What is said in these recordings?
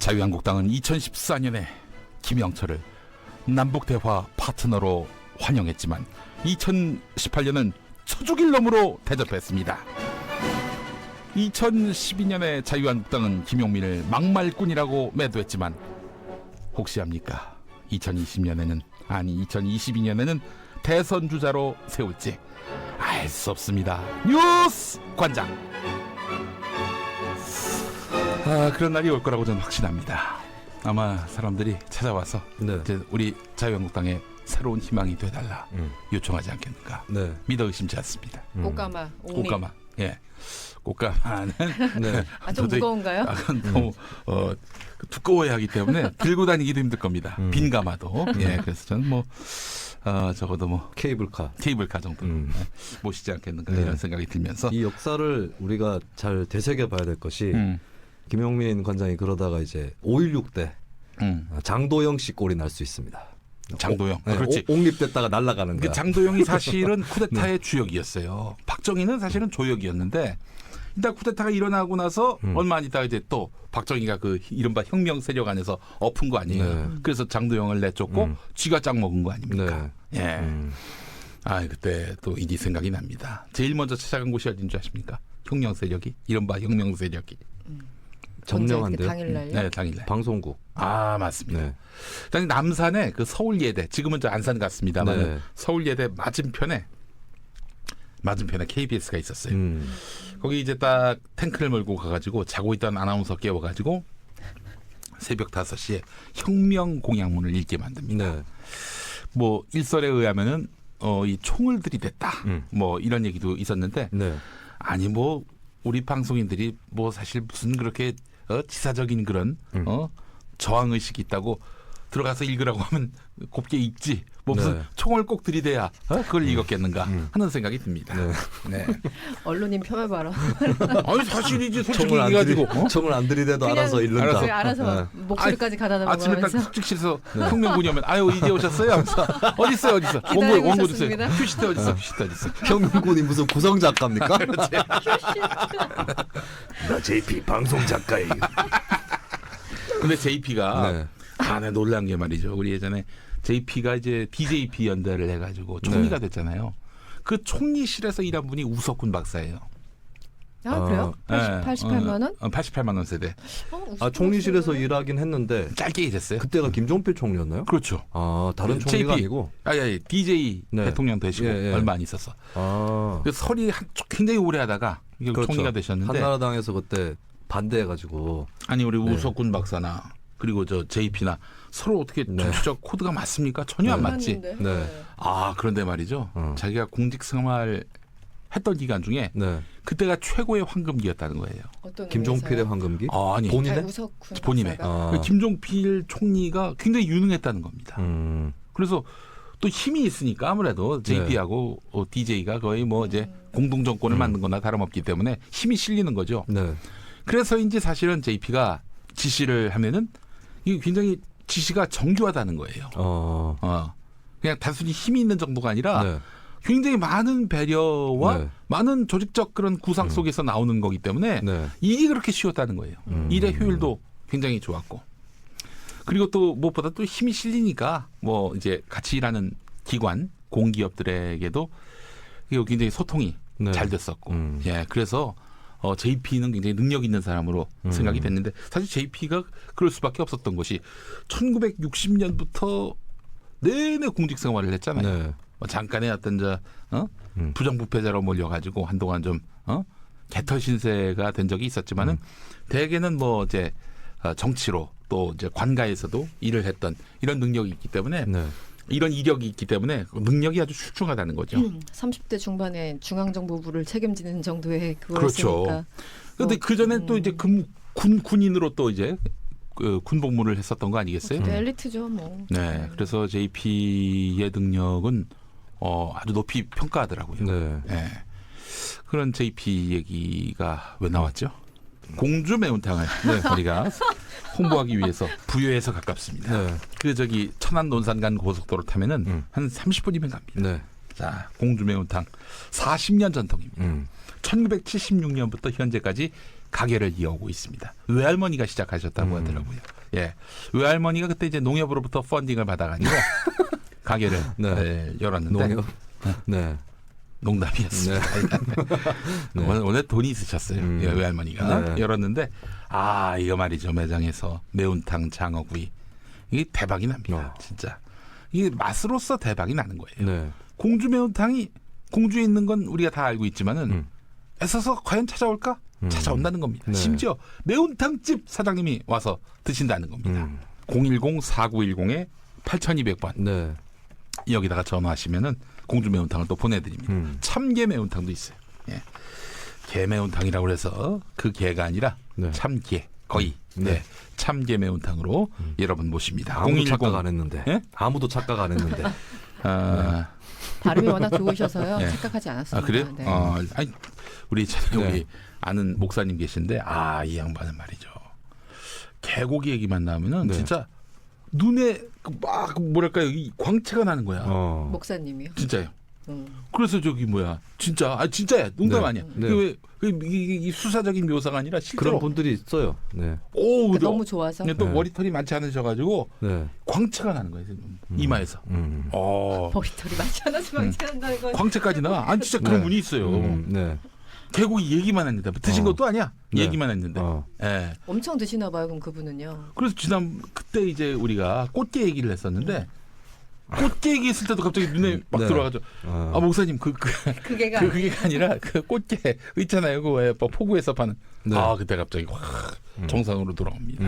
자유한국당은 2014년에 김영철을 남북대화 파트너로 환영했지만 2018년은 쳐죽일 놈으로 대접했습니다. 2012년에 자유한국당은 김용민을 막말꾼이라고 매도했지만 혹시 압니까? 2022년에는 대선 주자로 세울지 알 수 없습니다. 뉴스 관장. 그런 날이 올 거라고 저는 확신합니다. 아마 사람들이 찾아와서 이제 우리 자유한국당의 새로운 희망이 되달라 요청하지 않겠는가. 믿어 의심치 않습니다. 꽃가마. 꽃가마. 예. 꽃가마는 좀 무거운가요? 너무 두꺼워야 하기 때문에 들고 다니기도 힘들 겁니다. 빈 가마도. 예. 그래서 저는 적어도 케이블카 정도 모시지 않겠는가 이런 생각이 들면서 이 역사를 우리가 잘 되새겨봐야 될 것이 김용민 관장이 그러다가 이제 5.16 때 장도영 씨 꼴이 날 수 있습니다. 장도영. 그렇지. 옹립됐다가 날아가는 거야. 장도영이 사실은 쿠데타의 주역이었어요. 박정희는 사실은 조역이었는데 일단 쿠데타가 일어나고 나서 얼마 안 있다가 이제 또 박정희가 그 이른바 혁명 세력 안에서 엎은 거 아니에요. 그래서 장도영을 내쫓고 쥐가 짝 먹은 거 아닙니까? 예. 그때 또 이 생각이 납니다. 제일 먼저 찾아간 곳이 어딘 줄 아십니까? 혁명 세력이. 이른바 혁명 세력이. 점령한데요? 당일날요? 네, 당일날. 방송국. 맞습니다. 네. 남산에 그 서울예대, 지금은 저 안산 같습니다만 서울예대 맞은편에 KBS가 있었어요. 거기 이제 딱 탱크를 몰고 가가지고 자고 있던 아나운서 깨워가지고 새벽 5시에 혁명 공약문을 읽게 만듭니다. 뭐 일설에 의하면은 이 총을 들이댔다. 뭐 이런 얘기도 있었는데 아니 뭐 우리 방송인들이 뭐 사실 무슨 그렇게 지사적인 그런 저항 의식이 있다고 들어가서 읽으라고 하면 곱게 읽지. 뭐 무슨 총을 꼭 들이대야 그걸 읽었겠는가 하는 생각이 듭니다. 네. 언론인 폄하 발언. 아니 사실이지 솔직히 얘기가지고 총을 안 들이대도 알아서 읽는다. 알아서 목소리까지 가다 놓고 아침에 딱 숙직실에서 혁명군이 오면 아유 이제 오셨어요? 하면서 어디 있어요? 원고 주세요. 휴시대 어디 있어? 혁명군이 무슨 구성 작가입니까? 그렇지. 나 JP 방송 작가예요. 근데 JP가 내 놀란 게 말이죠. 우리 예전에 JP가 이제 DJP 연대를 해가지고 총리가 됐잖아요. 그 총리실에서 일한 분이 우석훈 박사예요. 그래요? 88만 원? 88만 원 세대. 총리실에서 일하긴 했는데 짧게 일했어요. 그때가 김종필 총리였나요? 그렇죠. 다른 총리가 아니고. DJ 대통령 되시고 얼마 안 있었어. 그래서 설이 굉장히 오래 하다가 총리가 되셨는데 한나라당에서 그때 반대해가지고. 아니 우리 우석훈 박사나 그리고 저 JP나 서로 어떻게 정치적 코드가 맞습니까? 전혀 안 맞지. 그런데 말이죠. 자기가 공직 생활 했던 기간 중에 그때가 최고의 황금기였다는 거예요. 어떤 김종필의 황금기? 아니 본인의. 김종필 총리가 굉장히 유능했다는 겁니다. 그래서 또 힘이 있으니까 아무래도 JP하고 DJ가 거의 뭐 이제 공동 정권을 만든 거나 다름없기 때문에 힘이 실리는 거죠. 그래서인지 사실은 JP가 지시를 하면은 이게 굉장히 지시가 정교하다는 거예요. 그냥 단순히 힘이 있는 정도가 아니라 굉장히 많은 배려와 많은 조직적 그런 구상 속에서 나오는 거기 때문에 이게 그렇게 쉬웠다는 거예요. 일의 효율도 굉장히 좋았고. 그리고 또 무엇보다 또 힘이 실리니까 뭐 이제 같이 일하는 기관, 공기업들에게도 굉장히 소통이 잘 됐었고. 그래서 JP는 굉장히 능력 있는 사람으로 생각이 됐는데 사실 JP가 그럴 수밖에 없었던 것이 1960년부터 내내 공직 생활을 했잖아요. 잠깐의 어떤 부정부패자로 몰려가지고 한동안 좀 개털 신세가 된 적이 있었지만은 대개는 뭐 이제 정치로 또 이제 관가에서도 일을 했던 이런 능력이 있기 때문에 이런 이력이 있기 때문에 능력이 아주 출중하다는 거죠. 30대 중반에 중앙정보부를 책임지는 정도의 그렇죠. 그거였으니까. 그런데 그 전에 또 이제 군인으로 또 이제 군복무를 했었던 거 아니겠어요? 엘리트죠, 뭐. 네, 그래서 JP의 능력은 아주 높이 평가하더라고요. 그런 JP 얘기가 왜 나왔죠? 공주 매운탕을 우리가 홍보하기 위해서 부여에서 가깝습니다. 그 천안 논산 간 고속도로 타면은 한 30분이면 갑니다. 자, 공주 매운탕 40년 전통입니다. 1976년부터 현재까지 가게를 이어오고 있습니다. 외할머니가 시작하셨다고 하더라고요. 예, 외할머니가 그때 이제 농협으로부터 펀딩을 받아가지고 가게를 네. 열었는데 농협. 네. 농담이었습니다. 네. 원래 돈이 있으셨어요. 예, 외할머니가 네. 열었는데 이거 말이죠. 매장에서 매운탕, 장어구이 이게 대박이 납니다. 진짜 이게 맛으로서 대박이 나는 거예요. 네. 공주 매운탕이 공주에 있는 건 우리가 다 알고 있지만은 애써서 과연 찾아올까? 찾아온다는 겁니다. 네. 심지어 매운탕집 사장님이 와서 드신다는 겁니다. 010-4910-8200번 네. 여기다가 전화하시면은 공주 매운탕을 또 보내드립니다. 참게 매운탕도 있어요. 예. 게 매운탕이라고 해서 그 게가 아니라 네. 참게 거의 네. 참게 매운탕으로 여러분 모십니다. 아무도 착각 안 했는데. 예? 아무도 착각 안 했는데. 발음이 워낙 좋으셔서요. 네. 착각하지 않았습니다. 그래요? 네. 아니 우리 네. 우리 아는 목사님 계신데 이 양반은 말이죠. 개고기 얘기만 나오면은 네. 진짜 눈에 막 뭐랄까요 이 광채가 나는 거야. 목사님이요. 진짜요. 그래서 저기 뭐야 진짜야 농담 네. 아니야. 네. 이 수사적인 묘사가 아니라 실제로 그런 분들이 있어요. 네. 너무 좋아서. 또 네. 머리털이 많지 않으셔가지고 네. 광채가 나는 거예요. 이마에서. 머리털이 많지 않아서 광채난다는 건. 광채까지 나. 진짜 그런 분이 있어요. 네. 개고기 얘기만 했는데 드신 것도 아니야. 네. 얘기만 했는데. 예. 엄청 드시나 봐요. 그럼 그분은요. 그래서 그때 이제 우리가 꽃게 얘기를 했었는데 꽃게 얘기했을 때도 갑자기 눈에 막 네. 들어와가지고 목사님 그게가 그게 아니라 그 꽃게 있잖아요. 그 왜 포구에서 파는. 네. 그때 갑자기 확 정상으로 돌아옵니다.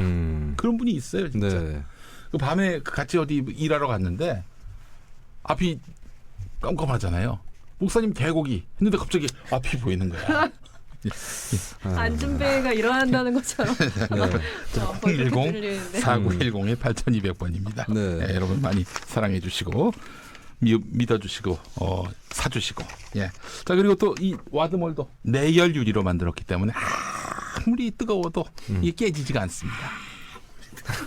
그런 분이 있어요, 진짜. 네. 그 밤에 같이 어디 일하러 갔는데 앞이 깜깜하잖아요. 목사님 개고기 했는데 갑자기 앞이 보이는 거야. 안준배가 일어난다는 것처럼. 네. 010-4910-8200번입니다. 네. 여러분 많이 사랑해 주시고 믿어주시고 사주시고. 예. 자 그리고 또 이 와드몰도 내열 유리로 만들었기 때문에 아무리 뜨거워도 이게 깨지지가 않습니다.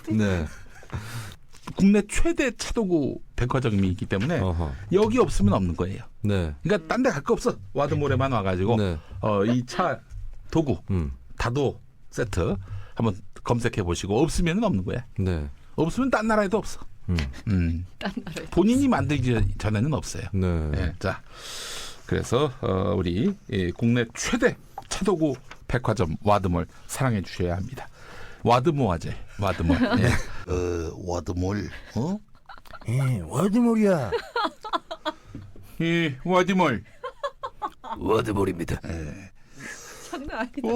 네. 국내 최대 차도구 백화점이 있기 때문에 여기 없으면 없는 거예요. 네. 그러니까 딴 데 갈 거 없어. 와드몰에만 와가지고 네. 이 차 도구 다도 세트 한번 검색해 보시고 없으면 없는 거야. 네. 없으면 딴 나라에도 없어. 딴 나라에. 본인이 만들기 전에는 없어요. 네. 예, 자 그래서 우리 국내 최대 차도구 백화점 와드몰 사랑해 주셔야 합니다. 와드모아제 와드몰. 예. 와드몰. 와드몰이야. 이 와드몰. 워드볼입니다. 장난 아니다.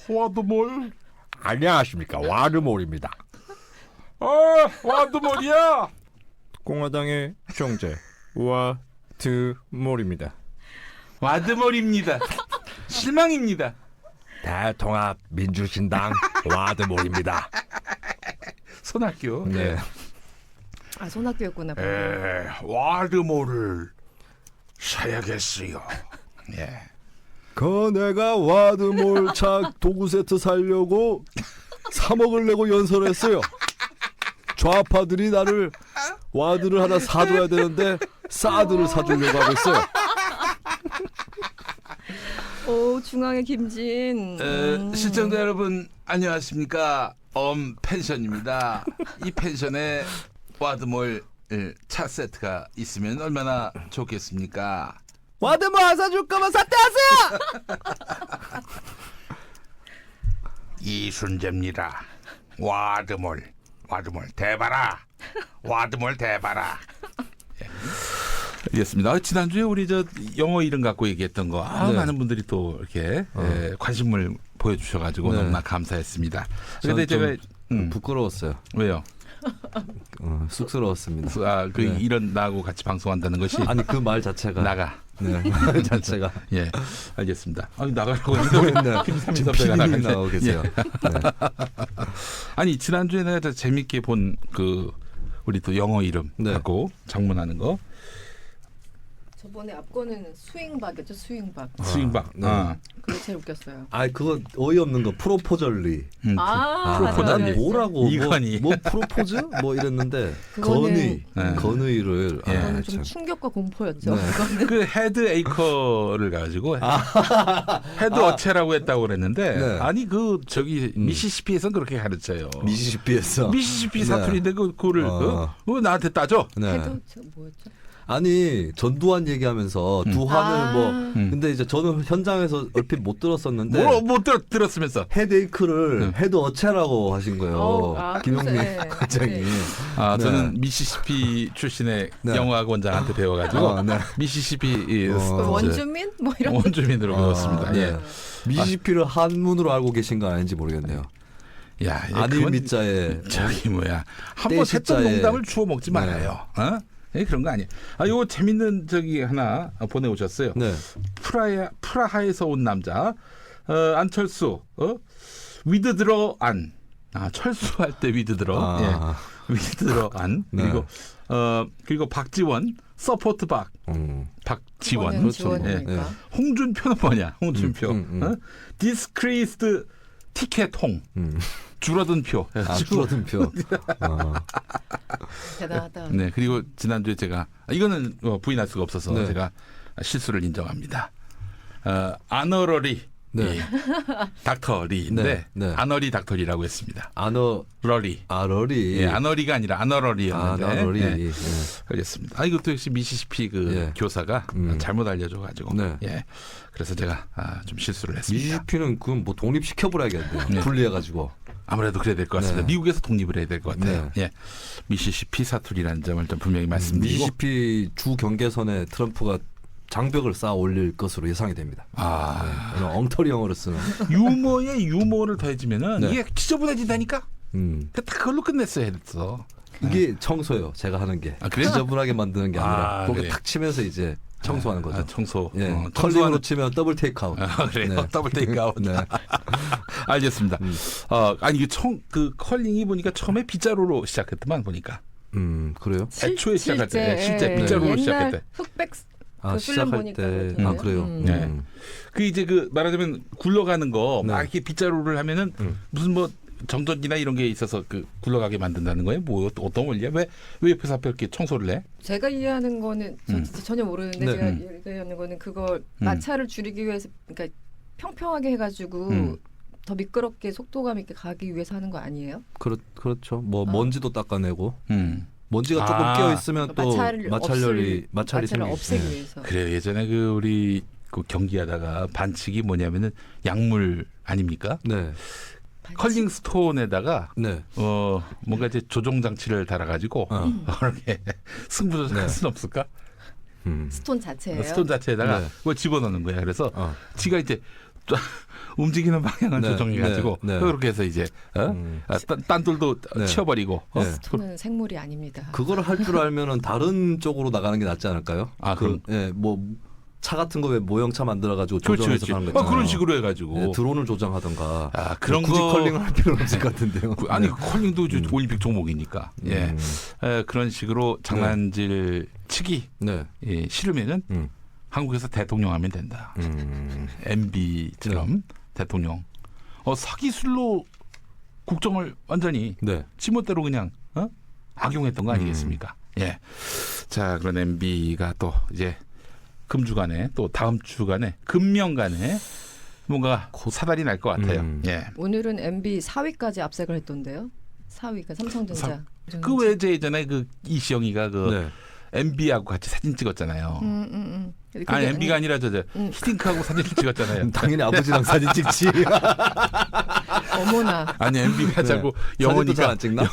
와드몰. 안녕하십니까. 와드몰입니다. 와드몰이야. 공화당의 총재 와드몰입니다. 와드몰입니다. 실망입니다. 대통합민주신당 와드몰입니다. 손학규. 네. 손학규였구나. 와드몰을 사야겠어요. 예. 내가 와드몰 차 도구 세트 사려고 3억을 내고 연설했어요. 좌파들이 나를 와드를 하나 사줘야 되는데 사드를 사주려고 하고 있어요. 중앙의 김진. 시청자 여러분 안녕하십니까. 펜션입니다. 이 펜션에 와드몰 차 세트가 있으면 얼마나 좋겠습니까? 와드몰 안 사줄 거면 사퇴하세요. 이순재입니다. 와드몰 대봐라. 와드몰 대봐라. 예. 알겠습니다. 지난주에 우리 영어 이름 갖고 얘기했던 거 네. 많은 분들이 또 이렇게 관심을 보여주셔가지고 네. 너무나 감사했습니다. 저는 그런데 제가 부끄러웠어요. 왜요? 쑥스러웠습니다. 네. 이런 나하고 같이 방송한다는 것이 아니 그 말 자체가 나가. 네, 말 자체가 예, 알겠습니다. 나가라고 했는데 김삼희 선배가 피디님이 나오고 계세요. 예. 아니 지난주에 내가 재밌게 본 우리 또 영어 이름 네. 갖고 장문하는 거. 저번에 앞거는 스윙박이었죠. 스윙박. 스윙박. 네. 그게 제일 웃겼어요. 아 그거 어이없는 거 프로포절리. 프로포절리. 난 뭐라고 이건희. 뭐 프로포즈 뭐 이랬는데 그거는- 건의를 예. 그거는 참. 좀 충격과 공포였죠. 네. 그거는. 그 헤드 에이커를 가지고 헤드 어체라고 했다고 그랬는데 네. 아니 그 저기 미시시피에서는 그렇게 가르쳐요. 미시시피에서 미시시피 네. 사투리인데 그거를 그거 나한테 따져. 네. 헤드 뭐였죠? 아니 전두환 얘기하면서 두환을 뭐 근데 이제 저는 현장에서 얼핏 못 들었었는데 못 들었으면서 헤드에이크를 헤드 어체라고 하신 거예요. 김용민 그래서, 네. 관장이. 네. 아 네. 저는 미시시피 출신의 네. 영어학원장한테 배워가지고 네. 미시시피 원주민 뭐 이런 원주민으로 배웠습니다. 네. 예. 미시시피를 한문으로 알고 계신 거 아닌지 모르겠네요. 야, 안일 그건 밑자에 저기 뭐야 한번 떼시자에. 했던 농담을 주워 먹지 네. 말아요. 어? 예, 그런 거 아니에요. 아, 요거 재밌는 저기 하나 보내오셨어요. 네. 프라하에서 온 남자 안철수 위드 들어 안. 아, 철수할 때 위드 들어. 예. 위드 들어 안. 네. 그리고 박지원 서포트 박지원. 그거는 지원이니까. 네. 홍준표는 뭐냐? 홍준표. 디스크리스드 티켓 홍. 줄어든 표. 줄어든 표. 대단하다. 네, 그리고 지난주에 제가 이거는 부인할 수가 없어서 네. 제가 실수를 인정합니다. 아너러리 네. 닥터 리인데 네, 네. 아너리 닥터리라고 했습니다. 러리. 러리. 예, 아너리가 아니라 아너러리였는데. 아너러리. 예, 예. 알겠습니다. 이것도 역시 미시시피 그 예. 교사가 잘못 알려줘가지고. 네. 예. 그래서 제가 좀 실수를 했습니다. 미시시피는 그건 뭐 독립시켜버려야겠네요. 네. 분리해가지고. 아무래도 그래야 될 것 같습니다. 네. 미국에서 독립을 해야 될 것 같아요. 네. 예. 미시시피 사투리라는 점을 좀 분명히 말씀드리고. 미시시피 주 경계선에 트럼프가 장벽을 쌓아 올릴 것으로 예상이 됩니다. 아. 이런 엉터리 영어를 쓰는. 유머에 유머를 더해지면은 네. 이게 지저분해진다니까. 딱 그걸로 끝냈어야 했어. 이게 청소예요. 제가 하는 게. 아, 그래요? 지저분하게 만드는 게 아니라 아, 거기 그래. 탁 치면서 이제 청소하는 거죠. 청소. 예. 청소하는. 컬링으로 치면 더블 테이크아웃. 아, 그래요. 네. 더블 테이크아웃. 네. 알겠습니다. 아니 이게 그 컬링이 보니까 처음에 빗자루로 시작했더만 보니까. 그래요? 애초에 시작할 때 실제 예. 빗자루로 옛날 시작했대. 흑백 아, 그 필름 시작할 보니까 때. 그렇던데요. 아, 그래요? 네. 그 이제 그 말하자면 굴러가는 거 막 네. 이렇게 빗자루를 하면은 무슨 뭐 정전기나 이런 게 있어서 그 굴러가게 만든다는 거예요? 뭐 어떤 원리야? 왜 옆에서 앞에 이렇게 청소를 해? 제가 이해하는 거는 저 진짜 전혀 모르는데 네. 제가 이해하는 거는 그걸 마찰을 줄이기 위해서 그러니까 평평하게 해가지고 더 미끄럽게 속도감 있게 가기 위해서 하는 거 아니에요? 그렇죠. 뭐 먼지도 닦아내고 먼지가 조금 아. 끼어 있으면 또 마찰이 마찰을 생기죠. 없애기 네. 위해서. 그래요. 예전에 그 우리 그 경기하다가 반칙이 뭐냐면은 약물 아닙니까? 네. 컬링 스톤에다가 네. 뭔가 이제 조종 장치를 달아가지고 이렇게 승부조작할 네. 수는 없을까? 스톤 자체예요. 스톤 자체에다가 네. 그걸 집어넣는 거야. 그래서 지가 이제 움직이는 방향을 네, 조정해가지고 네, 네. 그렇게 해서 이제 딴돌도 네. 치워버리고. 네. 스톤은 생물이 아닙니다. 그거를 할 줄 알면은 다른 쪽으로 나가는 게 낫지 않을까요? 아, 그럼. 예, 뭐 차 같은 거 왜 모형차 만들어가지고 그렇지, 조정해서 그렇지. 하는 거 있잖아요. 그런 식으로 해가지고. 네, 드론을 조정하던가. 아, 그런 굳이 거. 컬링을 할 필요는 없을 것 같은데요. 아니 네. 컬링도 올림픽 종목이니까. 예. 그런 식으로 장난질 치기 네. 예, 싫으면은 한국에서 대통령 하면 된다. MB처럼 대통령. 사기술로 국정을 완전히 네. 지멋대로 그냥 악용했던 거 아니겠습니까? 예. 자, 그런 MB가 또 이제 금주간에 또 다음 주간에 금명간에 뭔가 사달이 날 것 같아요. 예. 오늘은 MB 4위까지 압색을 했던데요. 4위가 삼성전자. 그 외에 예전에 그 이시영이가 그 네. MB하고 같이 사진 찍었잖아요. 그게 아니 MB가 아니라 저 히딩크하고 사진을 찍었잖아요. 당연히 아버지랑 사진 찍지. 어머나. 아니 MB가 자꾸 사진도 영어니까 잘안 찍나?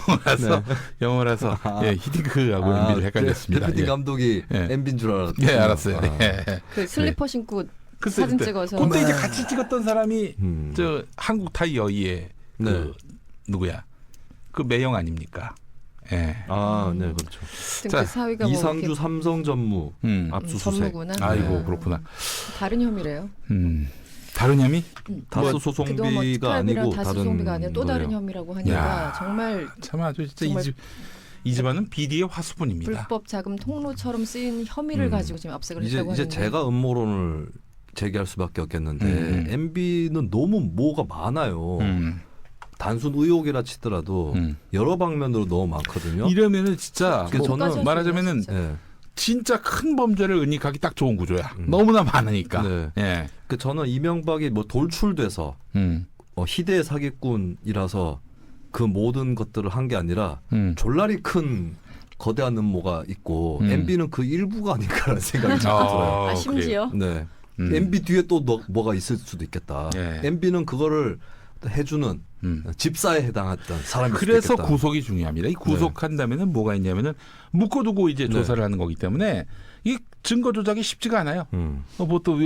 영어라서 예, 히딩크하고 MB를 헷갈렸습니다. 데프팅 예. 감독이 예. MB인 줄 알았죠. 예, 알았어요. 예. 그 슬리퍼 신고 글쎄, 사진 그때, 찍어서. 그때 이제 같이 찍었던 사람이 음. 저 한국 타이어의 그 네. 누구야? 그 매형 아닙니까? 예. 아, 네, 그렇죠. 자, 그 4위가 뭐 이상주 이렇게 삼성 전무 압수수색. 전무구나. 아이고 그렇구나. 다른 혐의래요. 다른 혐의? 다수 그동안 뭐 소송비가 특활비랑 아니고 다수 다른 소송비가 아니라 또 다른 거예요. 혐의라고 하니까 야. 정말 참 아주 진짜 정말 이 집안은 비리의 화수분입니다. 불법 자금 통로처럼 쓰인 혐의를 가지고 지금 압색을 했다고 이제 하는데 제가 음모론을 제기할 수밖에 없겠는데 MB는 너무 뭐가 많아요. 단순 의혹이라 치더라도 여러 방면으로 너무 많거든요. 이러면은 진짜 그래서 뭐 저는 말하자면은 진짜. 진짜 큰 범죄를 은닉하기 딱 좋은 구조야. 너무나 많으니까. 네. 예. 저는 이명박이 뭐 돌출돼서 희대의 사기꾼이라서 그 모든 것들을 한 게 아니라 졸라리 큰 거대한 음모가 있고 MB는 그 일부가 아닐까라는 생각이 자꾸 들어요. 아 심지어 네. MB 뒤에 또 뭐가 있을 수도 있겠다. 예. MB는 그거를 해주는 집사에 해당했던 사람일 수도 그래서 있겠다. 구속이 중요합니다. 이 구속한다면은 뭐가 있냐면은 묶어두고 이제 조사를 하는 거기 때문에 이 증거 조작이 쉽지가 않아요. 보통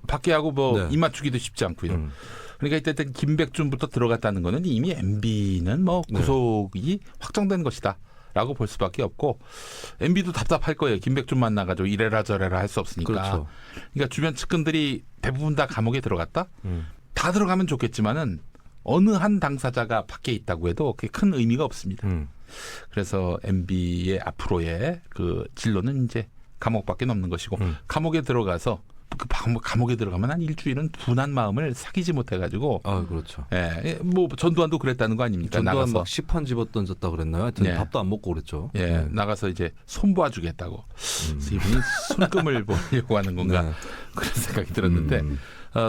밖에 하고 뭐 입 맞추기도 쉽지 않고요. 그러니까 이때 김백준부터 들어갔다는 거는 이미 MB는 뭐 구속이 확정된 것이다라고 볼 수밖에 없고 MB도 답답할 거예요. 김백준 만나가지고 이래라 저래라 할 수 없으니까. 그렇죠. 그러니까 주변 측근들이 대부분 다 감옥에 들어갔다. 다 들어가면 좋겠지만은 어느 한 당사자가 밖에 있다고 해도 그게 큰 의미가 없습니다. 그래서 MB의 앞으로의 그 진로는 이제 감옥밖에 없는 것이고 감옥에 들어가서 그 감옥에 들어가면 한 일주일은 분한 마음을 사귀지 못해가지고 그렇죠. 예, 뭐 전두환도 그랬다는 거 아닙니까? 전두환 나가서 막 시판 집어 던졌다 그랬나요? 하여튼 예. 밥도 안 먹고 그랬죠. 예, 나가서 이제 손 봐주겠다고. 그래서 이분이 손금을 보려고 하는 건가 네. 그런 생각이 들었는데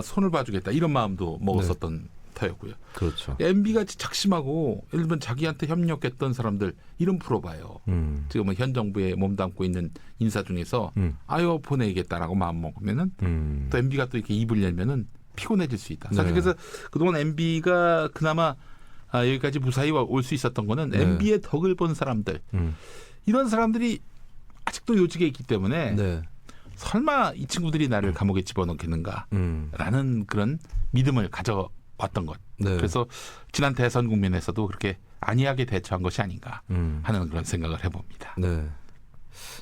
손을 봐주겠다 이런 마음도 먹었었던 터였고요. 그렇죠. MB가 작심하고 예를 들면 자기한테 협력했던 사람들 이름 풀어봐요. 지금 현 정부에 몸담고 있는 인사 중에서 아유 보내겠다라고 마음 먹으면은 또 MB가 또 이렇게 입을 열면은 피곤해질 수 있다. 사실 네. 그래서 그동안 MB가 그나마 여기까지 무사히 올 수 있었던 거는 MB의 덕을 본 사람들 이런 사람들이 아직도 요직에 있기 때문에 설마 이 친구들이 나를 감옥에 집어넣겠는가라는 그런 믿음을 가져왔던 것. 그래서 지난 대선 국면에서도 그렇게 안이하게 대처한 것이 아닌가 하는 그런 생각을 해봅니다. 네.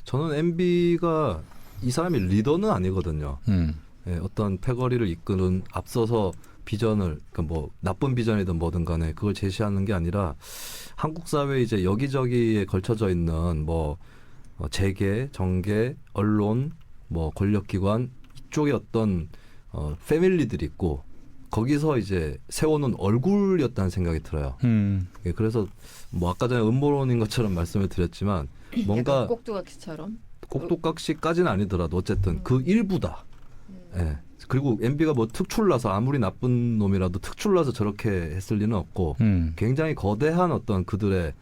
저는 MB가 이 사람이 리더는 아니거든요. 어떤 패거리를 이끄는 앞서서 비전을 뭐 나쁜 비전이든 뭐든 간에 그걸 제시하는 게 아니라 한국 사회 이제 여기저기에 걸쳐져 있는 뭐 재계, 정계, 언론, 뭐 권력기관 이쪽에 어떤 패밀리들이 있고 거기서 이제 세워놓은 얼굴이었다는 생각이 들어요. 예, 그래서 뭐 아까 전에 음모론인 것처럼 말씀을 드렸지만 뭔가 꼭두각시처럼 꼭두각시까지는 아니더라도 어쨌든 그 일부다. 예. 그리고 MB가 뭐 특출나서 아무리 나쁜 놈이라도 특출나서 저렇게 했을 리는 없고 굉장히 거대한 어떤 그들의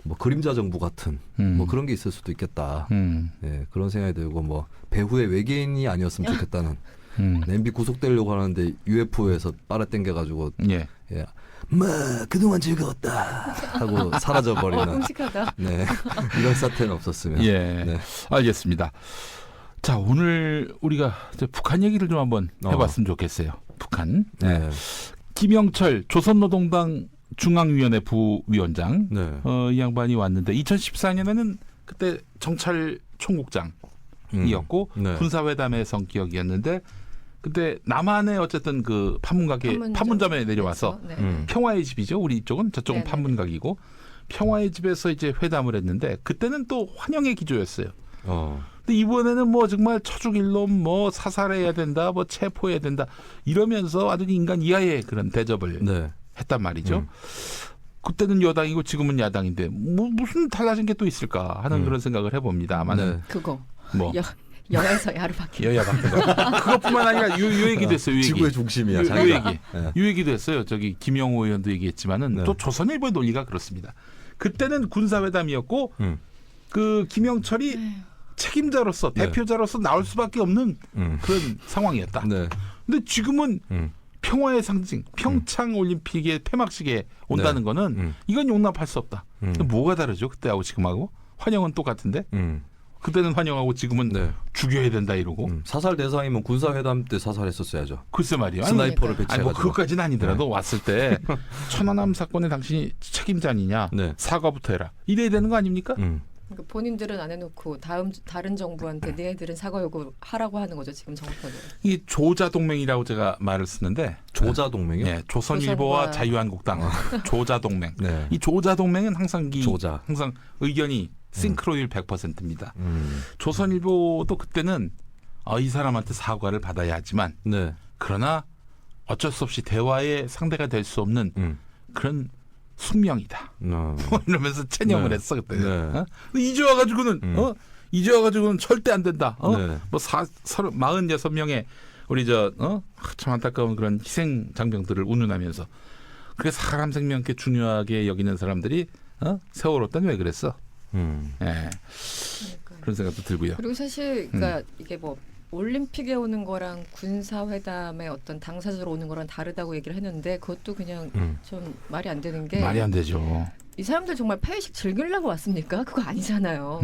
뭐 그림자 정부 같은 뭐 그런 게 있을 수도 있겠다. 예, 그런 생각이 들고 뭐 배후의 외계인이 아니었으면 좋겠다는. MB 구속되려고 하는데 UFO에서 빨아당겨가지고 뭐 그동안 즐거웠다 하고 사라져버리는 끔찍하다. 네, 이런 사태는 없었으면. 네. 알겠습니다. 자, 오늘 우리가 북한 얘기를 좀 한번 해봤으면 좋겠어요. 북한. 네. 김영철 조선노동당 중앙위원회 부위원장 네. 이 양반이 왔는데 2014년에는 그때 정찰 총국장이었고 군사회담의 성격이었는데 그때 남한에 어쨌든 그 판문점에 내려와서 평화의 집이죠. 우리 이쪽은 저쪽은 판문각이고 평화의 집에서 이제 회담을 했는데 그때는 또 환영의 기조였어요. 근데 이번에는 뭐 정말 처죽일놈 뭐 사살해야 된다, 뭐 체포해야 된다 이러면서 아주 인간 이하의 그런 대접을 했단 말이죠. 그때는 여당이고 지금은 야당인데 뭐 무슨 달라진 게 또 있을까 하는 그런 생각을 해봅니다만은 그거 뭐 여야에서 야로 바뀌는 여야 바뀌는 그것뿐만 아니라 요 얘기도 했어요. 요 얘기. 지구의 중심이야. 요 얘기도 했어요. 저기 김영호 의원도 얘기했지만은 또 조선일보의 논리가 그렇습니다. 그때는 군사회담이었고 그 김영철이 책임자로서 대표자로서 나올 수밖에 없는 그런 상황이었다. 근데 지금은 평화의 상징, 평창 올림픽의 폐막식에 온다는 거는 이건 용납할 수 없다. 뭐가 다르죠? 그때하고 지금하고 환영은 똑같은데. 그때는 환영하고 지금은 죽여야 된다 이러고. 사살 대상이면 군사회담 때 사살했었어야죠. 글쎄 말이야. 스나이퍼를 배치해가지고. 아니 뭐 그것까지는 아니더라도 왔을 때 천안함 사건에 당신이 책임자 아니냐. 사과부터 해라. 이래야 되는 거 아닙니까? 그러니까 본인들은 안 해놓고 다른 정부한테 너희들은 사과 요구 하라고 하는 거죠. 지금 정권은. 이 조자동맹이라고 제가 말을 쓰는데. 조자동맹이요? 네. 조선일보와 자유한국당. 조자동맹. 이 조자동맹은 항상 항상 의견이 싱크로율 100%입니다. 조선일보도 그때는 이 사람한테 사과를 받아야 하지만 네. 그러나 어쩔 수 없이 대화의 상대가 될 수 없는 그런 숙명이다. 이러면서 체념을 네. 했어 그때. 네. 이제 와가지고는 이제 와가지고는 절대 안 된다. 네. 뭐 46명의 우리 참 안타까운 그런 희생 장병들을 운운하면서 그게 사람 생명 꽤 중요하게 여기는 사람들이 세월호 때는 왜 그랬어? 예. 그런 생각도 들고요. 그리고 사실 그러니까 이게 뭐 올림픽에 오는 거랑 군사회담에 어떤 당사자로 오는 거랑 다르다고 얘기를 했는데 그것도 그냥 좀 말이 안 되는 게 말이 안 되죠. 이 사람들 정말 폐회식 즐기려고 왔습니까? 그거 아니잖아요.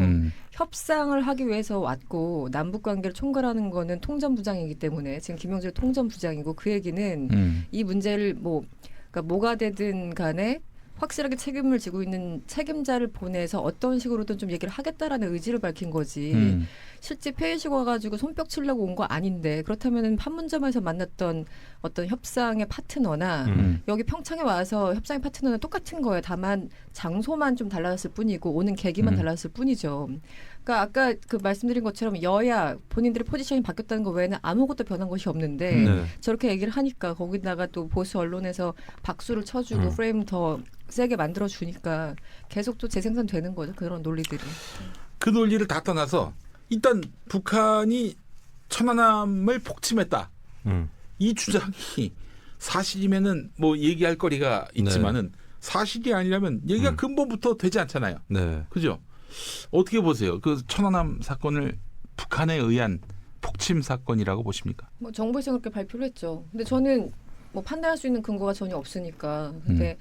협상을 하기 위해서 왔고 남북 관계를 총괄하는 거는 통전부장이기 때문에 지금 김영철 통전부장이고 그 얘기는 이 문제를 그러니까 뭐가 되든 간에 확실하게 책임을 지고 있는 책임자를 보내서 어떤 식으로든 좀 얘기를 하겠다라는 의지를 밝힌 거지. 실제 폐회식 와가지고 손뼉 치려고 온 거 아닌데 그렇다면 판문점에서 만났던 어떤 협상의 파트너나 여기 평창에 와서 협상의 파트너는 똑같은 거예요. 다만 장소만 좀 달라졌을 뿐이고 오는 계기만 달라졌을 뿐이죠. 그러니까 아까 그 말씀드린 것처럼 여야 본인들의 포지션이 바뀌었다는 거 외에는 아무것도 변한 것이 없는데 네. 저렇게 얘기를 하니까 거기다가 또 보수 언론에서 박수를 쳐주고 프레임 더 세게 만들어주니까 계속 또 재생산되는 거죠. 그런 논리들이. 그 논리를 다 떠나서 일단 북한이 천안함을 폭침했다. 이 주장이 사실이면은 뭐 얘기할 거리가 있지만은 사실이 아니라면 얘기가 근본부터 되지 않잖아요. 네. 그죠? 어떻게 보세요? 그 천안함 사건을 북한에 의한 폭침 사건이라고 보십니까? 뭐 정부에서 그렇게 발표를 했죠. 근데 저는 뭐 판단할 수 있는 근거가 전혀 없으니까. 근데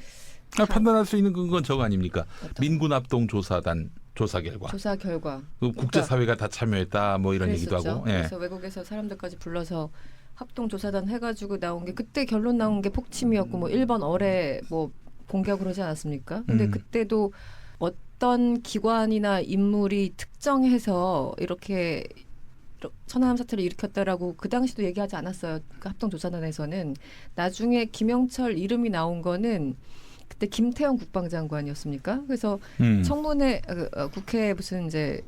판단할 수 있는 건 저거 아닙니까? 어떤? 민군합동 조사단 조사 결과. 조사 결과. 그 국제사회가 다 참여했다 뭐 이런 얘기도 그랬었죠. 하고. 예. 그래서 외국에서 사람들까지 불러서 합동조사단 해가지고 나온 게 그때 결론 나온 게 폭침이었고 뭐 1번 어뢰 뭐 공격 그러지 않았습니까? 근데 그때도 어떤 기관이나 인물이 특정해서 이렇게 천안함 사태를 일으켰다라고 그 당시도 얘기하지 않았어요. 그 합동조사단에서는. 나중에 김영철 이름이 나온 거는 그때 김태형 국방장관이었습니까? 그래서 청문회 국회에 무슨 이제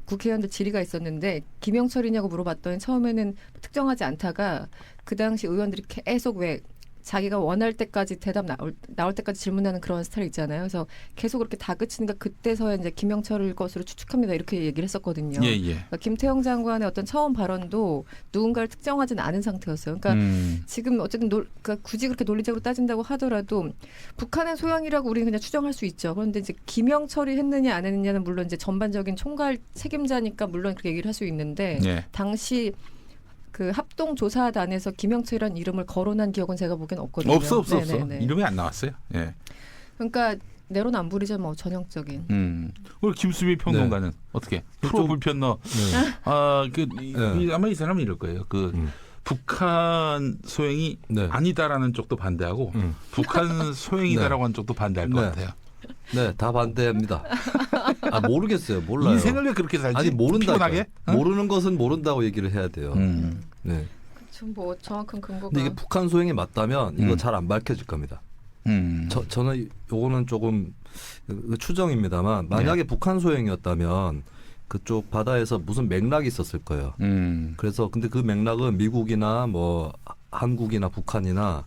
국회의원들 질의가 있었는데 김영철이냐고 물어봤더니 처음에는 특정하지 않다가 그 당시 의원들이 계속 왜 자기가 원할 때까지 대답 나올 때까지 질문하는 그런 스타일 있잖아요. 그래서 계속 그렇게 다그치니까 그때서야 이제 김영철일 것으로 추측합니다. 이렇게 얘기를 했었거든요. 예, 예. 그러니까 김태형 장관의 어떤 처음 발언도 누군가를 특정하지는 않은 상태였어요. 그러니까 지금 어쨌든 그러니까 굳이 그렇게 논리적으로 따진다고 하더라도 북한의 소양이라고 우리는 그냥 추정할 수 있죠. 그런데 이제 김영철이 했느냐 안 했느냐는 물론 이제 전반적인 총괄 책임자니까 물론 그렇게 얘기를 할 수 있는데 예. 당시 그 합동조사단에서 김영철이라는 이름을 거론한 기억은 제가 보기엔 없거든요. 없어. 네네네. 이름이 안 나왔어요. 예. 그러니까 내로남불이죠. 뭐 전형적인. 우리 김수미 평론가는 어떻게? 프로 불편너. 아마 이 사람은 이럴 거예요. 북한 소행이 아니다라는 쪽도 반대하고 북한 소행이다라고 하는 쪽도 반대할 것 같아요. 네, 다 반대합니다. 모르겠어요. 몰라요. 인생을 왜 그렇게 살지? 아니 모른다. 피곤하게? 모르는 것은 모른다고 얘기를 해야 돼요. 네. 좀 뭐 정확한 근거가. 근데 이게 북한 소행이 맞다면 이거 잘 안 밝혀질 겁니다. 저는 요거는 조금 추정입니다만 만약에 북한 소행이었다면 그쪽 바다에서 무슨 맥락이 있었을 거예요. 그래서 근데 그 맥락은 미국이나 뭐 한국이나 북한이나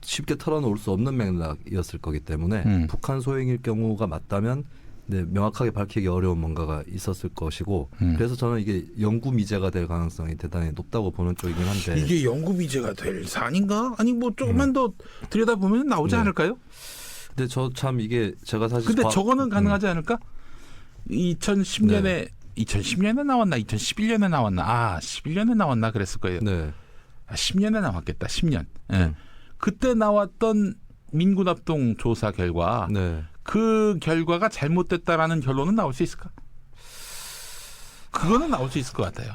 쉽게 털어놓을 수 없는 맥락이었을 거기 때문에 북한 소행일 경우가 맞다면 명확하게 밝히기 어려운 뭔가가 있었을 것이고 그래서 저는 이게 영구 미제가 될 가능성이 대단히 높다고 보는 쪽이긴 한데 이게 영구 미제가 될 사안인가? 아니 뭐 조금만 더 들여다보면 나오지 않을까요? 근데 저 참 이게 제가 사실 근데 저거는 가능하지 않을까? 2010년에 2010년에 나왔나 2011년에 나왔나 11년에 나왔나 그랬을 거예요. 네. 10년에 나왔겠다. 10년. 예. 그때 나왔던 민군합동 조사 결과 그 결과가 잘못됐다라는 결론은 나올 수 있을까? 그거는 나올 수 있을 것 같아요.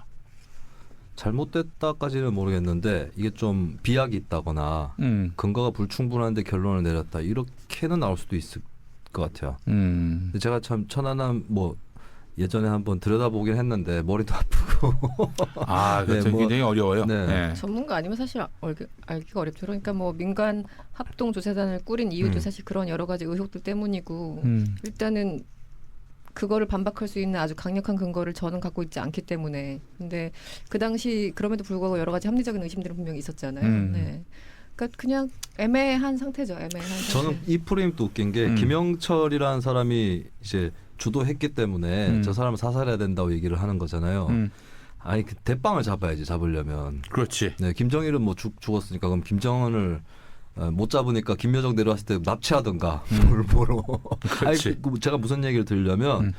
잘못됐다까지는 모르겠는데 이게 좀 비약이 있다거나 근거가 불충분한데 결론을 내렸다 이렇게는 나올 수도 있을 것 같아요. 근데 제가 참 천안함 뭐 예전에 한번 들여다보긴 했는데 머리도 아프고 그렇죠. 굉장히 어려워요. 네. 전문가 아니면 사실 알기가 어렵죠. 그러니까 뭐 민간 합동조사단을 꾸린 이유도 사실 그런 여러 가지 의혹들 때문이고 일단은 그거를 반박할 수 있는 아주 강력한 근거를 저는 갖고 있지 않기 때문에. 근데 그 당시 그럼에도 불구하고 여러 가지 합리적인 의심들은 분명히 있었잖아요. 네. 그러니까 그냥 애매한 상태죠. 애매한 상태. 저는 이 프레임도 웃긴 게 김영철이라는 사람이 이제 주도했기 때문에 저 사람을 사살해야 된다고 얘기를 하는 거잖아요. 아니 그 대빵을 잡아야지 잡으려면. 그렇지. 네, 김정일은 뭐 죽었으니까 그럼 김정은을 못 잡으니까 김여정 내려왔을 때 납치하든가 몰보로. 아니 제가 무슨 얘기를 들으려면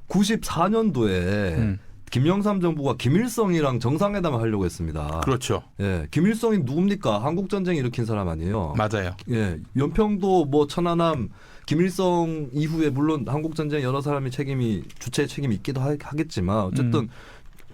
94년도에 김영삼 정부가 김일성이랑 정상회담을 하려고 했습니다. 그렇죠. 예, 김일성이 누굽니까? 한국 전쟁 일으킨 사람 아니에요. 맞아요. 예, 연평도 뭐 천안함 김일성 이후에 물론 한국 전쟁 여러 사람이 주체 책임이 있기도 하겠지만 어쨌든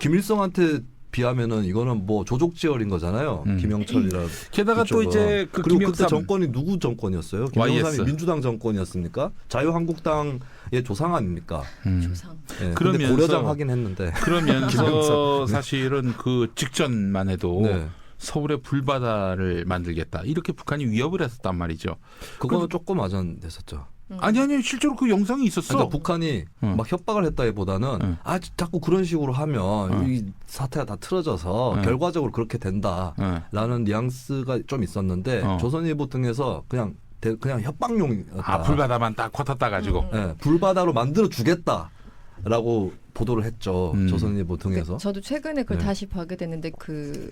김일성한테 비하면은 이거는 뭐 조족지혈인 거잖아요. 김영철이라. 게다가 그쪽은. 또 이제 그 그리고 김영삼 그때 정권이 누구 정권이었어요? 김영삼이 민주당 정권이었습니까? 자유한국당의 조상 아닙니까? 조상. 예, 그러면서 고려장 하긴 했는데. 그러면서 사실은 그 직전만 해도 네. 서울에 불바다를 만들겠다 이렇게 북한이 위협을 했었단 말이죠. 그거는 조금 아전됐었죠. 아니 실제로 그 영상이 있었어. 그러니까 북한이 막 협박을 했다기보다는 자꾸 그런 식으로 하면 이 사태가 다 틀어져서 결과적으로 그렇게 된다라는 뉘앙스가 좀 있었는데 조선일보 등에서 그냥 협박용이었다. 불바다만 딱 쿼터 따가지고. 네, 불바다로 만들어 주겠다라고 보도를 했죠. 조선일보 등에서. 저도 최근에 그걸 네. 다시 보게 됐는데 그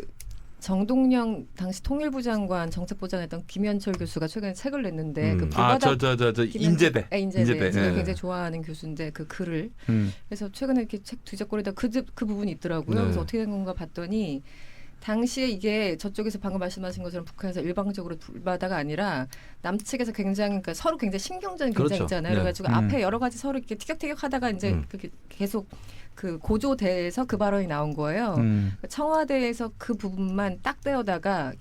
정동영 당시 통일부 장관 정책부장했던 김현철 교수가 최근에 책을 냈는데 그 불바다 저 인제대. 인제대. 제가 네. 굉장히 좋아하는 교수인데 그 글을 그래서 최근에 이렇게 책 뒤적거리다 그 부분이 있더라고요. 네. 그래서 어떻게 된 건가 봤더니 당시에 이게 저쪽에서 방금 말씀하신 것처럼 북한에서 일방적으로 불바다가 아니라 남측에서 굉장히 그러니까 서로 굉장히 신경전이 굉장히 그렇죠. 있잖아요. 네. 그래가지고 앞에 여러 가지 서로 이렇게 티격태격하다가 이제 그렇게 계속 그 고조돼서 그 발언이 나온 거예요. 청와대에서 그 부분만 딱 떼어다가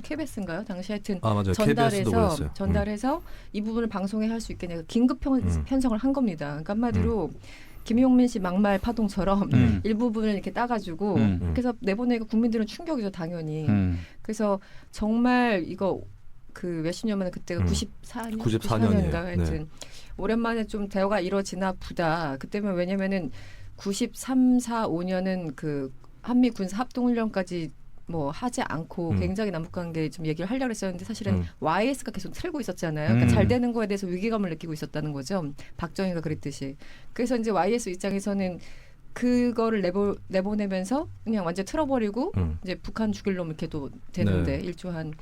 KBS인가요? 당시 하여튼 맞아요. KBS도 그랬어요. 전달해서 이 부분을 방송에 할 수 있게 긴급 편성을 한 겁니다. 그러니까 한마디로 김용민 씨 막말 파동처럼 일부분을 이렇게 따가지고 그래서 내보내니까 국민들은 충격이죠, 당연히. 그래서 정말 이거 그 몇십 년 만에 그때가 94년인가 하여튼 네. 오랜만에 좀 대화가 이루어지나 보다. 그때면 왜냐면은 93, 4, 5년은 그 한미 군사 합동훈련까지 뭐 하지 않고 굉장히 남북관계 좀 얘기를 하려고 했었는데 사실은 YS가 계속 틀고 있었잖아요. 그러니까 잘 되는 거에 대해서 위기감을 느끼고 있었다는 거죠. 박정희가 그랬듯이. 그래서 이제 YS 입장에서는 그거를 내보내면서 그냥 완전 틀어버리고 이제 북한 죽일 놈 이렇게도 되는데 네. 일조한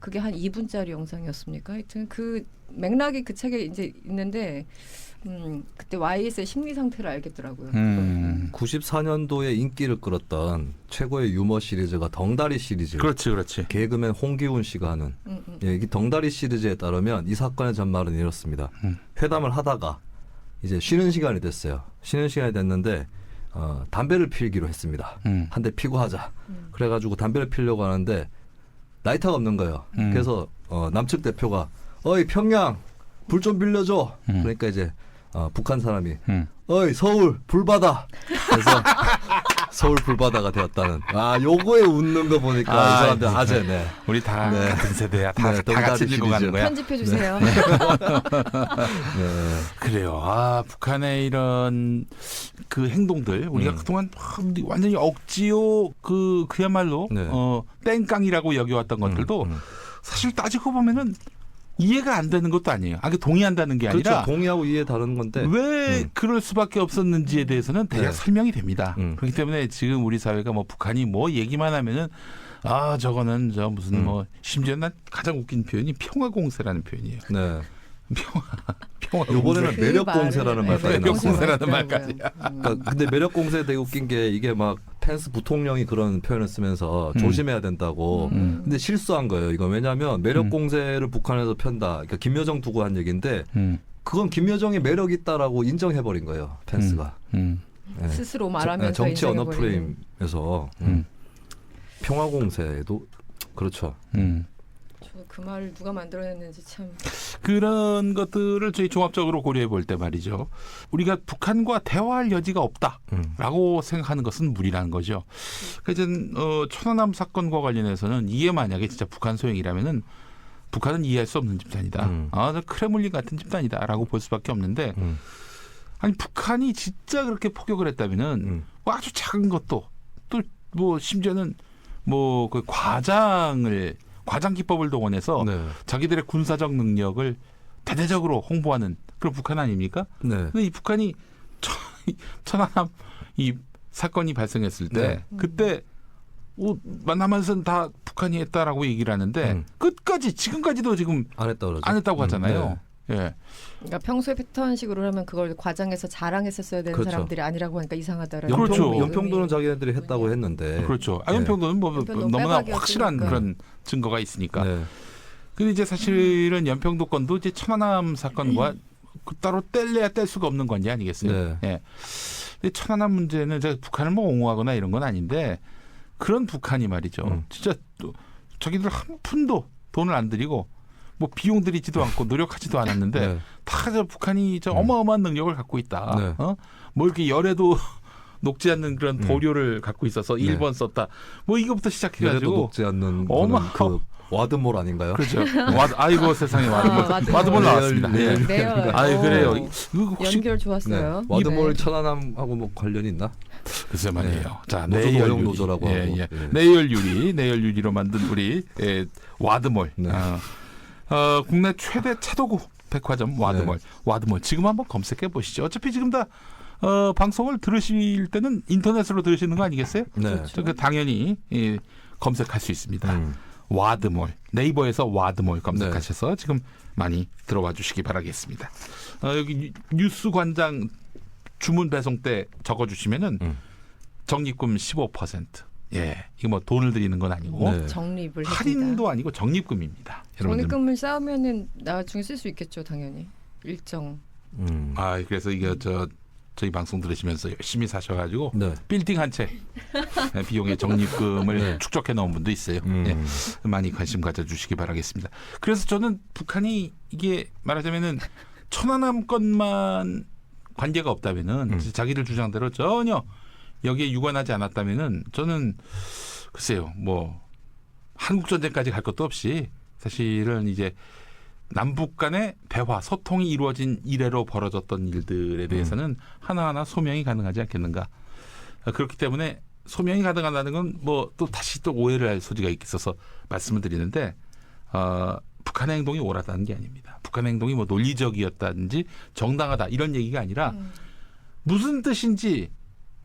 그게 한 2분짜리 영상이었습니까? 하여튼 그 맥락이 그 책에 이제 있는데 그때 YS의 심리 상태를 알겠더라고요. 94년도에 인기를 끌었던 최고의 유머 시리즈가 덩다리 시리즈. 그렇지. 개그맨 홍기훈 씨가 하는 이 덩다리 시리즈에 따르면 이 사건의 전말은 이렇습니다. 회담을 하다가 이제 쉬는 시간이 됐어요. 쉬는 시간이 됐는데 담배를 피우기로 했습니다. 한 대 피고 하자. 그래가지고 담배를 피우려고 하는데 라이터가 없는 거예요. 그래서 남측 대표가 어이 평양 불 좀 빌려줘. 그러니까 이제 북한 사람이 어이 서울 불바다. 그래서 서울 불바다가 되었다는. 요거에 웃는 거 보니까 이 사람들 아재네. 우리 다 네. 같은 세대야. 다 네, 같이 들고 가는 거야. 편집해 주세요. 네. 그래요. 북한의 이런 그 행동들 우리가 그동안 완전히 억지요 그야말로 네. 땡깡이라고 여겨왔던 것들도 사실 따지고 보면은 이해가 안 되는 것도 아니에요. 동의한다는 게 아니라 그렇죠. 동의하고 이해 다른 건데 왜 그럴 수밖에 없었는지에 대해서는 대략 네. 설명이 됩니다. 그렇기 때문에 지금 우리 사회가 뭐 북한이 뭐 얘기만 하면은 저거는 무슨 뭐 심지어 난 가장 웃긴 표현이 평화공세라는 표현이에요. 네. 평화. 이번에는 그 매력 말을, 공세라는 말까지 매력 나왔어요. 공세라는 말까지. 그러니까 근데 매력 공세 되게 웃긴 게 이게 막 펜스 부통령이 그런 표현을 쓰면서 조심해야 된다고. 근데 실수한 거예요. 이건 왜냐하면 매력 공세를 북한에서 편다. 그러니까 김여정 두고 한 얘기인데 그건 김여정이 매력 있다라고 인정해버린 거예요. 펜스가. 네. 스스로 말하면서 정치 언어 인정해버리는. 프레임에서 평화 공세도 그렇죠. 그 말을 누가 만들어냈는지 참. 그런 것들을 저희 종합적으로 고려해 볼 때 말이죠. 우리가 북한과 대화할 여지가 없다라고 생각하는 것은 무리라는 거죠. 그러니까 천안함 사건과 관련해서는 이게 만약에 진짜 북한 소행이라면은 북한은 이해할 수 없는 집단이다. 크레물린 같은 집단이다라고 볼 수밖에 없는데 아니 북한이 진짜 그렇게 포격을 했다면은 뭐 아주 작은 것도 또 뭐 심지어는 뭐 그 과장 기법을 동원해서 네. 자기들의 군사적 능력을 대대적으로 홍보하는 그런 북한 아닙니까? 네. 근데 이 북한이 천안함 이 사건이 발생했을 때 네. 그때 남한선 다 북한이 했다라고 얘기를 하는데 끝까지 지금까지도 지금 안 했다 그러죠. 안 했다고 하잖아요. 예. 그러니까 평소에 패턴식으로 하면 그걸 과장해서 자랑했었어야 되는 그렇죠. 사람들이 아니라고 하니까 이상하다라는. 그렇죠. 연평도는 자기네들이 했다고 했는데. 그렇죠. 네. 연평도는 뭐 연평도는 너무나 빼박이었으니까. 확실한 그런 증거가 있으니까. 네. 근데 이제 사실은 연평도 건도 이제 천안함 사건과 따로 뗄래야 뗄 수가 없는 관계 아니겠어요. 네. 예. 근데 천안함 문제는 제가 북한을 뭐 옹호하거나 이런 건 아닌데 그런 북한이 말이죠. 진짜 또 자기들 한 푼도 돈을 안 들이고 뭐 비용 들이지도 않고 노력하지도 않았는데 네. 다 저 북한이 저 어마어마한 능력을 갖고 있다. 네. 뭐 이렇게 열에도 녹지 않는 그런 보료를 갖고 있어서 네. 1번 썼다. 뭐 이거부터 열에도 시작해가지고 녹지 않는 어마- 거는 그 와드몰 아닌가요? 그렇죠. 아이고 세상에 와드몰 나왔습니다. 네. 예. 네요. 아이 그래요. 이거 혹시 연결 좋았어요. 네. 와드몰 네. 천안함하고 뭐 관련이 있나? 글쎄 말이에요. 자, 노조도 내열 어용 유리. 노조라고 예, 하고. 예. 예. 내열 유리로 만든 우리 와드몰. 네. 국내 최대 차도구 백화점 와드몰. 와드몰 지금 한번 검색해 보시죠. 어차피 지금 다 방송을 들으실 때는 인터넷으로 들으시는 거 아니겠어요? 네. 그 당연히 검색할 수 있습니다. 와드몰 네이버에서 와드몰 검색하셔서 지금 많이 들어와 주시기 바라겠습니다. 여기 뉴스 관장 주문 배송 때 적어주시면은 적립금 15%. 예, 이거 뭐 돈을 드리는 건 아니고 네. 적립을 했습니다. 할인도 아니고 적립금입니다. 여러분들. 적립금을 쌓으면은 나중에 쓸 수 있겠죠, 당연히. 일정. 그래서 이게 저희 방송 들으시면서 열심히 사셔가지고 네. 빌딩 한 채 비용의 적립금을 네. 축적해 놓은 분도 있어요. 예, 많이 관심 가져주시기 바라겠습니다. 그래서 저는 북한이 이게 말하자면은 천안함 건만 관계가 없다면은 자기들 주장대로 전혀 여기에 유관하지 않았다면은 저는 글쎄요 뭐 한국 전쟁까지 갈 것도 없이 사실은 이제 남북 간의 대화, 소통이 이루어진 이래로 벌어졌던 일들에 대해서는 하나하나 소명이 가능하지 않겠는가. 그렇기 때문에 소명이 가능하다는 건 뭐 또 다시 또 오해를 할 소지가 있어서 말씀을 드리는데 북한의 행동이 옳았다는 게 아닙니다. 북한의 행동이 뭐 논리적이었다든지 정당하다 이런 얘기가 아니라 무슨 뜻인지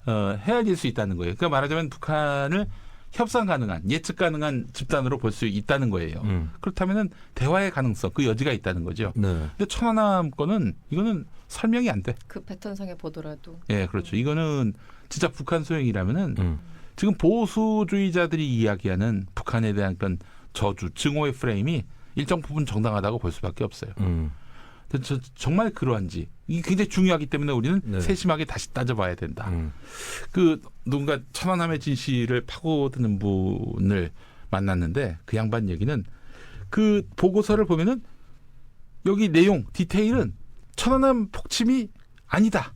헤아릴 수 있다는 거예요. 그러니까 말하자면 북한을 협상 가능한 예측 가능한 집단으로 볼 수 있다는 거예요. 그렇다면은 대화의 가능성 그 여지가 있다는 거죠. 네. 근데 천안함 거는 이거는 설명이 안 돼. 그 패턴상에 보더라도. 예, 그렇죠. 이거는 진짜 북한 소행이라면은 지금 보수주의자들이 이야기하는 북한에 대한 그런 저주, 증오의 프레임이 일정 부분 정당하다고 볼 수밖에 없어요. 근데 정말 그러한지 이게 굉장히 중요하기 때문에 우리는 네. 세심하게 다시 따져봐야 된다. 그 누군가 천안함의 진실을 파고드는 분을 만났는데 그 양반 얘기는 그 보고서를 보면은 여기 내용 디테일은 천안함 폭침이 아니다.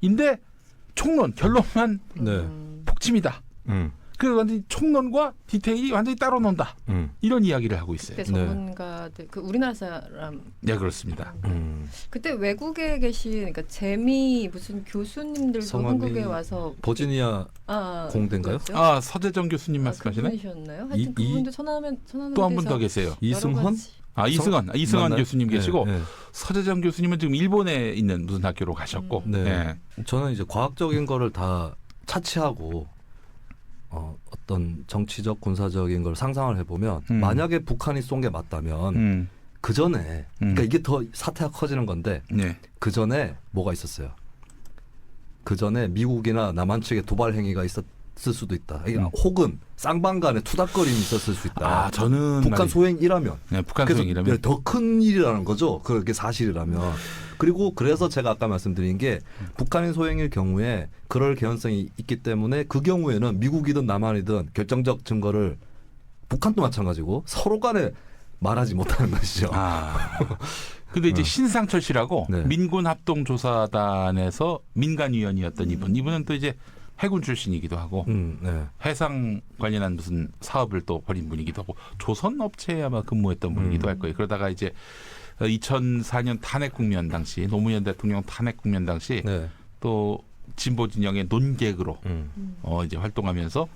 인데 총론 결론만 네. 폭침이다. 그 완전히 총론과 디테일이 완전히 따로 논다. 이런 이야기를 하고 있어요. 그때 전문가들 그 우리나라 사람 네, 그렇습니다. 그때 외국에 계신 그러니까 재미 무슨 교수님들도 성함이 한국에 와서 버지니아 공대인가요? 누구였죠? 서재정 교수님 말씀하시나요? 그분이셨나요? 하여튼 이- 그분도 천안함 또 한 분 더 계세요. 이승헌? 이승헌 맞나요? 교수님 계시고 네, 네. 서재정 교수님은 지금 일본에 있는 무슨 학교로 가셨고. 네. 네. 저는 이제 과학적인 거를 다 차치하고 어떤 정치적 군사적인 걸 상상을 해보면 만약에 북한이 쏜 게 맞다면 그 전에 그러니까 이게 더 사태가 커지는 건데 네. 그 전에 뭐가 있었어요? 그 전에 미국이나 남한 측의 도발 행위가 있었을 수도 있다. 이게 혹은 쌍방간에 투닥거림이 있었을 수 있다. 저는 북한 소행이라면. 네, 북한 그래서 소행이라면 더 큰 일이라는 거죠. 그게 사실이라면. 그래서 제가 아까 말씀드린 게 북한인 소행일 경우에 그럴 개연성이 있기 때문에 그 경우에는 미국이든 남한이든 결정적 증거를 북한도 마찬가지고 서로 간에 말하지 못하는 것이죠. 근데 이제 신상철 씨라고 네. 민군합동조사단에서 민간위원이었던 이분은 또 이제 해군 출신이기도 하고 네. 해상 관련한 무슨 사업을 또 벌인 분이기도 하고 조선 업체에 아마 근무했던 분이기도 할 거예요. 그러다가 이제 2004년 탄핵 국면 당시 노무현 대통령 탄핵 국면 당시 네. 또 진보 진영의 논객으로 이제 활동하면서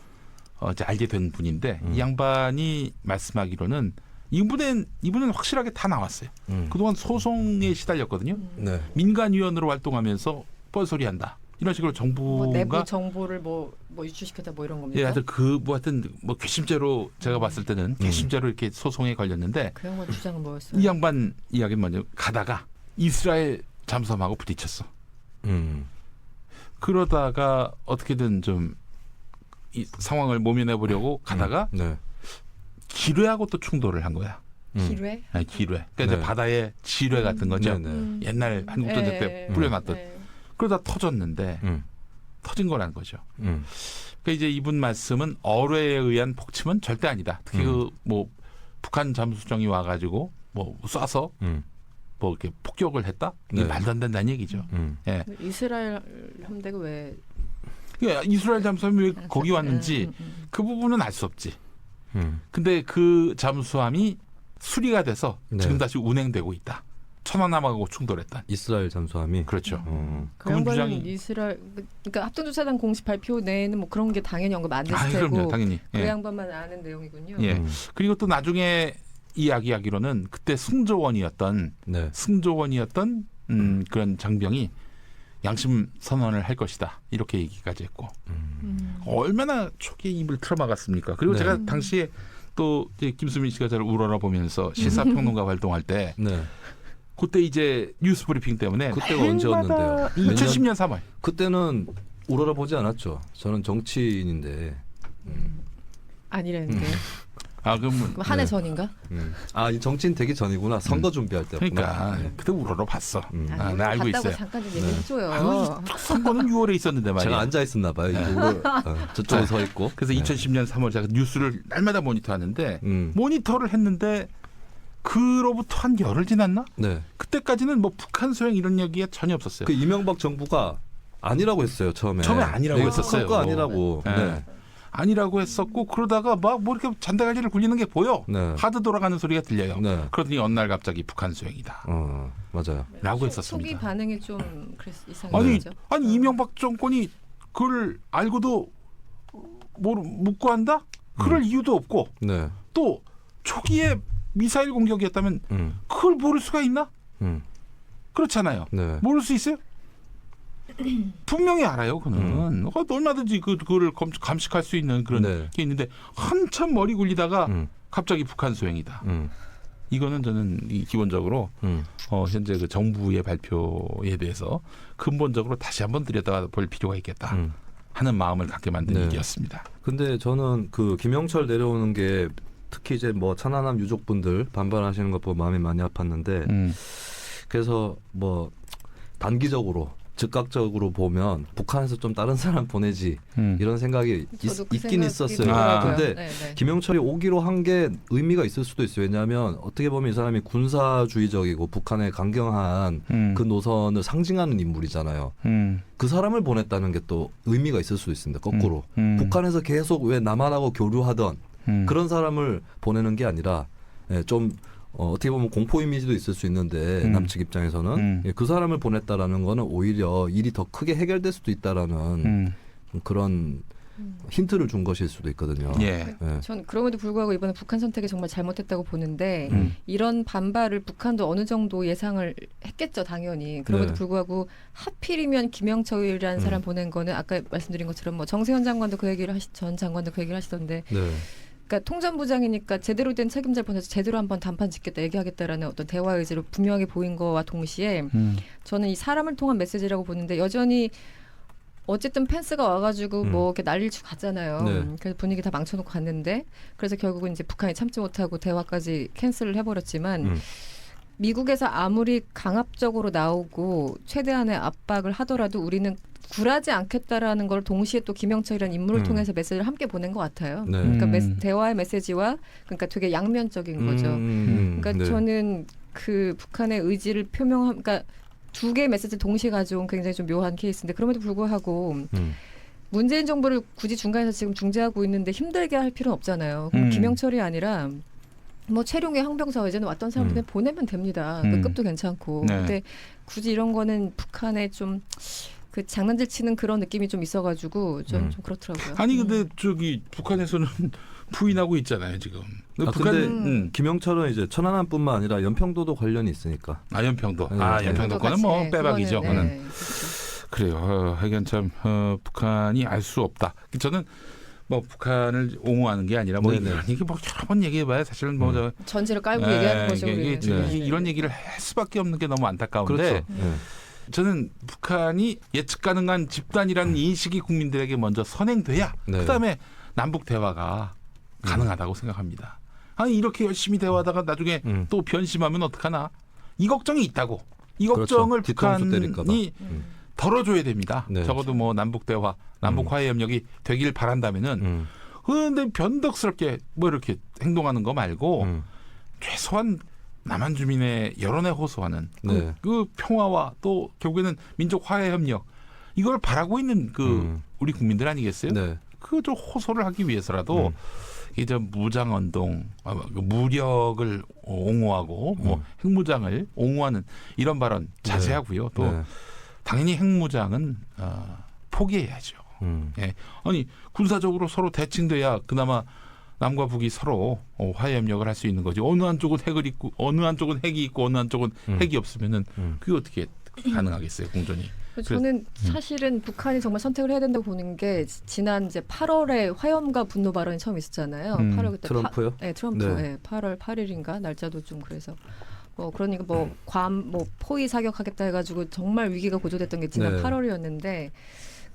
이제 알게 된 분인데 이 양반이 말씀하기로는 이분은 확실하게 다 나왔어요. 그동안 소송에 시달렸거든요. 네. 민간위원으로 활동하면서 뻘소리한다. 이런 식으로 정부가 뭐 내부 정보를 뭐 유출시켰다 뭐 이런 겁니까? 예, 하여튼 괘씸죄로 제가 봤을 때는 괘씸죄로 이렇게 소송에 걸렸는데 그 양반 주장은 뭐였어요? 이 양반 이야기는 먼저 가다가 이스라엘 잠수함하고 부딪혔어. 그러다가 어떻게든 좀 이 상황을 모면해 보려고 가다가 네. 기뢰하고 또 충돌을 한 거야. 기뢰? 아니, 기뢰. 그러니까 이제 네. 바다에 지뢰 같은 거죠. 네, 네. 옛날 한국전쟁 때 뿌려놨던. 그러다 터졌는데 터진 거라는 거죠. 그러니까 이제 이분 말씀은 어뢰에 의한 폭침은 절대 아니다. 특히 그 뭐 북한 잠수정이 와가지고 뭐 쏴서 뭐 이렇게 폭격을 했다? 이게 네. 말도 안 된다는 얘기죠. 예. 이스라엘 함대가 왜 그러니까 이스라엘 잠수함이 왜 거기 왔는지 그 부분은 알 수 없지. 근데 그 잠수함이 수리가 돼서 네. 지금 다시 운행되고 있다. 천안함하고 충돌했다. 이스라엘 잠수함이 그렇죠. 그 그분 양반은 주장이- 이스라엘 그러니까 합동조사단 공식 발표 내에는 뭐 그런 게 당연히 언급 안 됐을 아, 테고 그럼요, 당연히. 그 예. 양반만 아는 내용이군요. 예. 그리고 또 나중에 이야기하기로는 그때 승조원이었던 네. 그런 장병이 양심 선언을 할 것이다. 이렇게 얘기까지 했고 얼마나 초기에 입을 틀어막았습니까? 그리고 네. 제가 당시에 또 이제 김수민 씨가 저를 우러러보면서 시사평론가 활동할 때 네. 그때 이제 뉴스 브리핑 때문에 그때가 언제였는데요? 2010년 3월. 그때는 우러러 보지 않았죠. 저는 정치인인데. 아니라는데. 그럼 그럼 한 해 네. 전인가? 아, 이 정치인 되기 전이구나. 선거 준비할 때구나. 그러니까 네. 그때 우러러 봤어. 나 알고 봤다고 있어요. 잠깐 좀 얘기해줘요. 선거는 6월에 있었는데 말이야. 제가 앉아 있었나 봐요. 이쪽으로 저쪽에 서 있고. 그래서 네. 2010년 3월 제가 뉴스를 날마다 모니터하는데 음. 모니터를 했는데 그로부터 한 열흘 지났나? 네. 그때까지는 뭐 북한 소행 이런 얘기가 전혀 없었어요. 그 이명박 정부가 아니라고 했어요, 처음에. 처음에 아니라고 네, 했었어요. 그거 아니라고. 네. 네. 아니라고 했었고 그러다가 막 뭐 이렇게 잔대갈지를 굴리는 게 보여. 네. 하드 돌아가는 소리가 들려요. 네. 그러더니 어느 날 갑자기 북한 소행이다. 맞아요. 라고 초기 했었습니다. 반응이 좀 아니, 이상했죠. 아니 이명박 정권이 그걸 알고도 묻고 한다? 그럴 이유도 없고 네. 또 초기에 미사일 공격이었다면 그걸 모를 수가 있나? 그렇잖아요. 네. 모를 수 있어요? 분명히 알아요. 그는 얼마든지 그거를 감식할 수 있는 그런 네. 게 있는데 한참 머리 굴리다가 갑자기 북한 소행이다. 이거는 저는 기본적으로 현재 그 정부의 발표에 대해서 근본적으로 다시 한번 들여다볼 필요가 있겠다 하는 마음을 갖게 만든 네. 일이었습니다. 근데 저는 그 김영철 내려오는 게 특히 이제 뭐 천안함 유족분들 반발하시는 것 보고 마음이 많이 아팠는데 그래서 뭐 단기적으로 즉각적으로 보면 북한에서 좀 다른 사람 보내지 이런 생각이 저도 그 있긴 생각이 있었어요. 들더라고요. 근데 네. 김영철이 오기로 한 게 의미가 있을 수도 있어요. 왜냐하면 어떻게 보면 이 사람이 군사주의적이고 북한에 강경한 그 노선을 상징하는 인물이잖아요. 그 사람을 보냈다는 게 또 의미가 있을 수도 있습니다. 거꾸로 북한에서 계속 왜 남한하고 교류하던 그런 사람을 보내는 게 아니라 좀 어떻게 보면 공포 이미지도 있을 수 있는데 남측 입장에서는 그 사람을 보냈다라는 거는 오히려 일이 더 크게 해결될 수도 있다라는 그런 힌트를 준 것일 수도 있거든요. 예. 네. 전 그럼에도 불구하고 이번에 북한 선택이 정말 잘못했다고 보는데 이런 반발을 북한도 어느 정도 예상을 했겠죠, 당연히. 그럼에도 네. 불구하고 하필이면 김영철이라는 사람 보낸 거는 아까 말씀드린 것처럼 뭐 정세현 장관도 그 얘기를 전 장관도 그 얘기를 하시던데 네. 그러니까 통전부장이니까 제대로 된 책임자를 보내서 제대로 한번 단판 짓겠다 얘기하겠다라는 어떤 대화 의지를 분명하게 보인 거와 동시에 저는 이 사람을 통한 메시지라고 보는데 여전히 어쨌든 펜스가 와가지고 뭐 이렇게 난리를 치고 갔잖아요. 네. 그래서 분위기 다 망쳐놓고 갔는데 그래서 결국은 이제 북한이 참지 못하고 대화까지 캔슬을 해버렸지만 미국에서 아무리 강압적으로 나오고 최대한의 압박을 하더라도 우리는 굴하지 않겠다라는 걸 동시에 또 김영철이라는 인물을 통해서 메시지를 함께 보낸 것 같아요. 네. 그러니까 대화의 메시지와 그러니까 되게 양면적인 거죠. 그러니까 네. 저는 그 북한의 의지를 표명한, 그러니까 두 개의 메시지를 동시에 가져온 굉장히 좀 묘한 케이스인데 그럼에도 불구하고 문재인 정부를 굳이 중간에서 지금 중재하고 있는데 힘들게 할 필요는 없잖아요. 그럼 김영철이 아니라 뭐 체룡의 항병사 이제는 왔던 사람들 그냥 보내면 됩니다. 그 급도 괜찮고. 네. 근데 굳이 이런 거는 북한에 좀 그 장난질 치는 그런 느낌이 좀 있어가지고 좀 그렇더라고요. 아니 근데 저기 북한에서는 부인하고 있잖아요 지금. 근데 김영철은 이제 천안함뿐만 아니라 연평도도 관련이 있으니까. 연평도. 네. 연평도 거는 뭐 빼박이죠. 그거는, 그거는. 그래요. 하여간 참 북한이 알 수 없다. 저는 뭐 북한을 옹호하는 게 아니라 뭐 네네. 이런 얘기 뭐 여러 번 얘기해봐야 사실은 뭐 저 전제를 깔고 얘기하는 거죠. 이런 얘기를 할 수밖에 없는 게 너무 안타까운데 그렇죠. 저는 북한이 예측 가능한 집단이라는 인식이 국민들에게 먼저 선행돼야 네. 그다음에 남북 대화가 가능하다고 생각합니다. 아니 이렇게 열심히 대화하다가 나중에 또 변심하면 어떡하나? 이 걱정이 있다고. 이 걱정을 뒤통수 때릴까 봐. 북한이 덜어줘야 됩니다. 네. 적어도 뭐 남북 대화, 남북 화해 협력이 되길 바란다면은 그런데 변덕스럽게 뭐 이렇게 행동하는 거 말고 최소한 남한 주민의 여론에 호소하는 네. 그 평화와 또 결국에는 민족 화해 협력 이걸 바라고 있는 그 우리 국민들 아니겠어요? 네. 그 좀 호소를 하기 위해서라도 이제 무장 운동, 무력을 옹호하고 뭐 핵무장을 옹호하는 이런 발언 자제하고요. 또 네. 당연히 핵무장은 포기해야죠. 예. 아니 군사적으로 서로 대칭돼야 그나마 남과 북이 서로 화해 협력을 할 수 있는 거지. 어느 한쪽은 핵을 있고 어느 한쪽은 핵이 있고 어느 한쪽은 핵이 없으면은 그게 어떻게 가능하겠어요, 공존이? 저는 사실은 북한이 정말 선택을 해야 된다고 보는 게 지난 이제 8월에 화염과 분노 발언이 처음 있었잖아요. 8월 그때 트럼프요? 네, 트럼프. 네. 네, 8월 8일인가 날짜도 좀 그래서 그러니까 포위 사격하겠다 해가지고 정말 위기가 고조됐던 게 지난 네. 8월이었는데.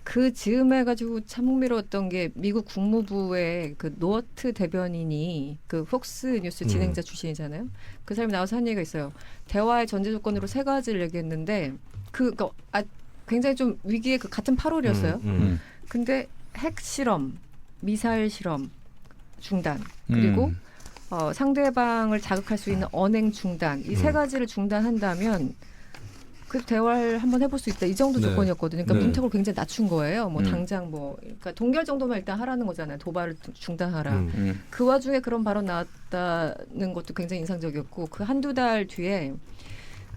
그 즈음에 가지고 참 흥미로웠던 게 미국 국무부의 그 노어트 대변인이 그 폭스 뉴스 진행자 출신이잖아요. 그 사람이 나와서 한 얘기가 있어요. 대화의 전제 조건으로 3가지를 얘기했는데 굉장히 좀 위기의 그 같은 8월이었어요. 근데 핵 실험, 미사일 실험 중단 그리고 상대방을 자극할 수 있는 언행 중단 이 3가지를 중단한다면 그 대화를 한번 해볼 수 있다. 이 정도 네. 조건이었거든요. 그러니까 네. 문턱을 굉장히 낮춘 거예요. 뭐 당장 그러니까 동결 정도만 일단 하라는 거잖아요. 도발을 중단하라. 그 와중에 그런 발언 나왔다는 것도 굉장히 인상적이었고 그 한두 달 뒤에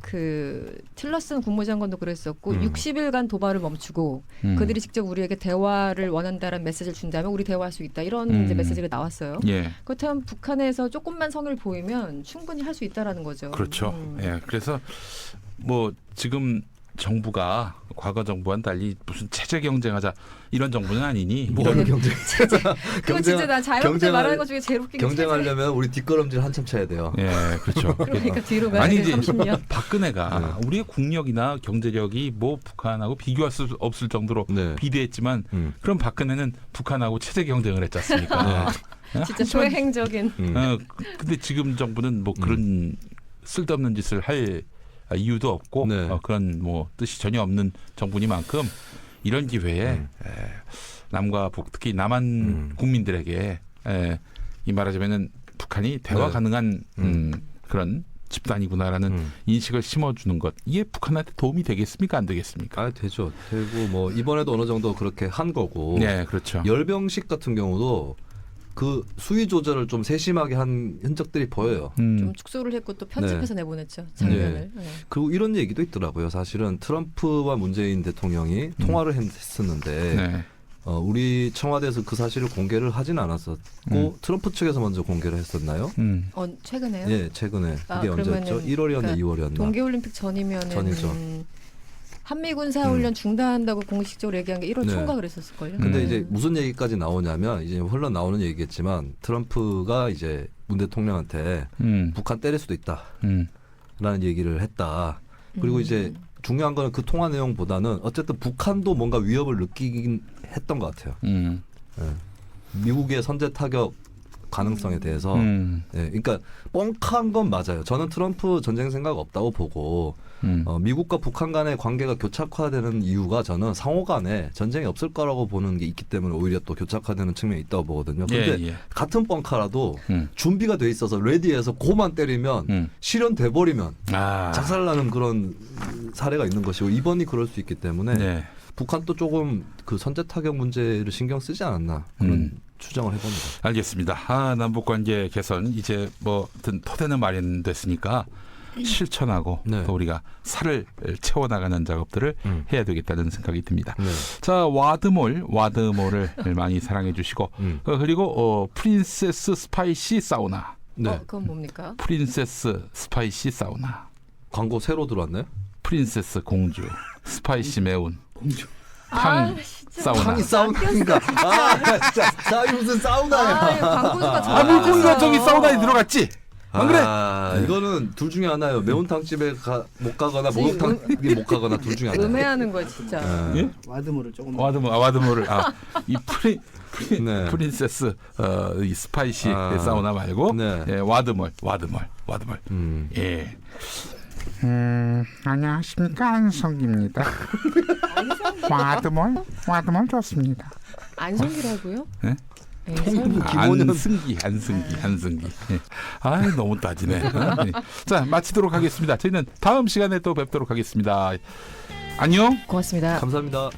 그 틸러슨 국무장관도 그랬었고 60일간 도발을 멈추고 그들이 직접 우리에게 대화를 원한다는 메시지를 준다면 우리 대화할 수 있다. 이런 이제 메시지가 나왔어요. 예. 그렇다면 북한에서 조금만 성의를 보이면 충분히 할 수 있다라는 거죠. 그렇죠. 예. 그래서 뭐 지금 정부가 과거 정부와는 달리 무슨 체제 경쟁하자 이런 정부는 아니니. 뭐를 경쟁? 그거 진짜 난 자유한국제 말하는 것 중에 제일 웃긴 게 경쟁하려면 우리 뒷걸음질 한참 쳐야 돼요. 예, 그렇죠. 그러니까 뒤로 가야 아니 돼. 이제 30년. 박근혜가 우리의 국력이나 경제력이 뭐 북한하고 비교할 수 없을 정도로 네. 비대했지만 그럼 박근혜는 북한하고 체제 경쟁을 했지 않습니까? 진짜 소행적인. 근데 지금 정부는 뭐 그런 쓸데없는 짓을 할 이유도 없고 네. 그런 뭐 뜻이 전혀 없는 정부니만큼 이런 기회에 남과 북 특히 남한 국민들에게 이 말하자면은 북한이 대화 네. 가능한 그런 집단이구나라는 인식을 심어주는 것 이게 북한한테 도움이 되겠습니까 안 되겠습니까? 아 되죠. 되고 뭐 이번에도 어느 정도 그렇게 한 거고. 네, 그렇죠. 열병식 같은 경우도 그 수위 조절을 좀 세심하게 한 흔적들이 보여요. 좀 축소를 했고 또 편집해서 내보냈죠. 장면을. 네. 그리고 이런 얘기도 있더라고요. 사실은 트럼프와 문재인 대통령이 통화를 했었는데 네. 우리 청와대에서 그 사실을 공개를 하진 않았었고 트럼프 측에서 먼저 공개를 했었나요? 최근에요? 예, 최근에. 그게 그러면은 언제였죠? 1월이었나 그러니까 2월이었나? 동계올림픽 전이면은 전이죠. 한미 군사훈련 중단한다고 공식적으로 얘기한 게 1월 네. 초인가 그랬었을걸요. 근데 이제 무슨 얘기까지 나오냐면 이제 흘러 나오는 얘기겠지만 트럼프가 이제 문 대통령한테 북한 때릴 수도 있다라는 얘기를 했다. 그리고 이제 중요한 거는 그 통화 내용보다는 어쨌든 북한도 뭔가 위협을 느끼긴 했던 것 같아요. 예. 미국의 선제 타격 가능성에 대해서 예, 그러니까 뻥한 건 맞아요. 저는 트럼프 전쟁 생각 없다고 보고 미국과 북한 간의 관계가 교착화되는 이유가 저는 상호 간에 전쟁이 없을 거라고 보는 게 있기 때문에 오히려 또 교착화되는 측면이 있다고 보거든요. 그런데 같은 뻥카라도 준비가 돼 있어서 레디해서 고만 때리면 실현돼 버리면 작살나는 그런 사례가 있는 것이고 이번이 그럴 수 있기 때문에 북한도 조금 그 선제 타격 문제를 신경 쓰지 않았나 그런 추정을 해봅니다. 알겠습니다. 남북 관계 개선 이제 뭐 토대는 마련됐으니까 실천하고 네. 또 우리가 살을 채워나가는 작업들을 해야 되겠다는 생각이 듭니다. 네. 자, 와드몰을 많이 사랑해 주시고 그리고 프린세스 스파이시 사우나. 네. 그건 뭡니까? 프린세스 스파이시 사우나. 광고 새로 들어왔나요? 프린세스 공주 스파이시 매운 진짜. 사우나. 탕이 사우나인가? 진짜 탕이 무슨 사우나야? 광고주가 물고기가 저기 사우나에 들어갔지. 안 그래? 이거는 둘 중에 하나예요. 매운탕집에 못 가거나 목욕탕에 못 가거나 둘 중에 하나. 음해하는 거야 진짜. 예? 와드모를 조금 와드몰을 이 네. 프린세스 이 스파이시 사우나 말고 네. 예, 와드몰. 예. 안녕하십니까, 안성기입니다. 와드몰 좋습니다. 안성기라고요? 예? 에이, 설마. 안승기. 예. 아, 너무 따지네. 예. 자, 마치도록 하겠습니다. 저희는 다음 시간에 또 뵙도록 하겠습니다. 안녕. 고맙습니다. 감사합니다.